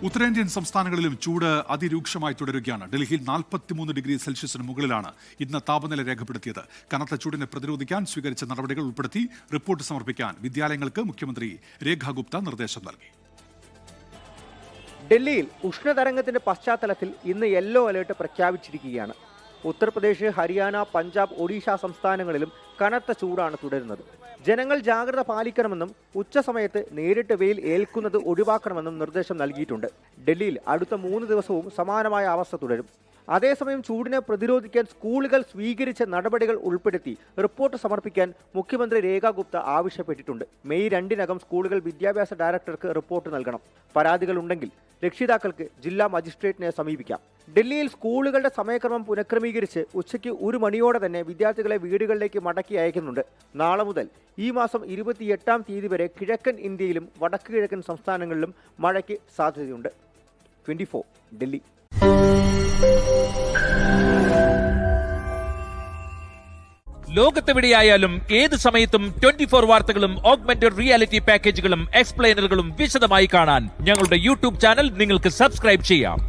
ഉത്തരേന്ത്യൻ സംസ്ഥാനങ്ങളിലും ചൂട് അതിരൂക്ഷമായി തുടരുകയാണ്. ഡൽഹിയിൽ 43 ഡിഗ്രി സെൽഷ്യസിന് മുകളിലാണ് ഇന്ന് താപനില രേഖപ്പെടുത്തിയത്. കനത്ത ചൂടിനെ പ്രതിരോധിക്കാൻ സ്വീകരിച്ച നടപടികൾ ഉൾപ്പെടുത്തി റിപ്പോർട്ട് സമർപ്പിക്കാൻ വിദ്യാലയങ്ങൾക്ക് മുഖ്യമന്ത്രി രേഖാ ഗുപ്ത നിർദ്ദേശം നൽകി. ഡൽഹിയിൽ ഉഷ്ണതരംഗത്തിന്റെ പശ്ചാത്തലത്തിൽ ഇന്ന് യെല്ലോ അലേർട്ട് പ്രഖ്യാപിച്ചിരിക്കുകയാണ്. ഉത്തർപ്രദേശ്, ഹരിയാന, പഞ്ചാബ്, ഒഡീഷ സംസ്ഥാനങ്ങളിലും കനത്ത ചൂടാണ് തുടരുന്നത്. ജനങ്ങൾ ജാഗ്രത പാലിക്കണമെന്നും ഉച്ചസമയത്ത് നേരിട്ട് വെയിൽ ഏൽക്കുന്നത് ഒഴിവാക്കണമെന്നും നിർദ്ദേശം നൽകിയിട്ടുണ്ട്. ഡൽഹിയിൽ അടുത്ത 3 ദിവസവും സമാനമായ അവസ്ഥ തുടരും. അതേസമയം ചൂടിനെ പ്രതിരോധിക്കാൻ സ്കൂളുകൾ സ്വീകരിച്ച നടപടികൾ ഉൾപ്പെടുത്തി റിപ്പോർട്ട് സമർപ്പിക്കാൻ മുഖ്യമന്ത്രി രേഖാ ഗുപ്ത ആവശ്യപ്പെട്ടിട്ടുണ്ട്. മെയ് 2-നകം സ്കൂളുകൾ വിദ്യാഭ്യാസ ഡയറക്ടർക്ക് റിപ്പോർട്ട് നൽകണം. പരാതികൾ ഉണ്ടെങ്കിൽ രക്ഷിതാക്കൾക്ക് ജില്ലാ മജിസ്ട്രേറ്റിനെ സമീപിക്കാം. ഡൽഹിയിൽ സ്കൂളുകളുടെ സമയക്രമം പുനഃക്രമീകരിച്ച് ഉച്ചയ്ക്ക് 1 മണിയോടെ തന്നെ വിദ്യാർത്ഥികളെ വീടുകളിലേക്ക് മടക്കി അയക്കുന്നുണ്ട്. നാളെ മുതൽ ഈ മാസം 28-ാം തീയതി വരെ കിഴക്കൻ ഇന്ത്യയിലും വടക്ക് കിഴക്കൻ സംസ്ഥാനങ്ങളിലും മഴയ്ക്ക് സാധ്യതയുണ്ട്. 24 ഡൽഹി. ലോകത്തെവിടെയായാലും ഏത് സമയത്തും 24 വാർത്തകളും ഓഗ്മെന്റഡ് റിയാലിറ്റി പാക്കേജുകളും എക്സ്പ്ലെയിനറുകളും വിശദമായി കാണാൻ ഞങ്ങളുടെ യൂട്യൂബ് ചാനൽ നിങ്ങൾക്ക് സബ്സ്ക്രൈബ് ചെയ്യാം.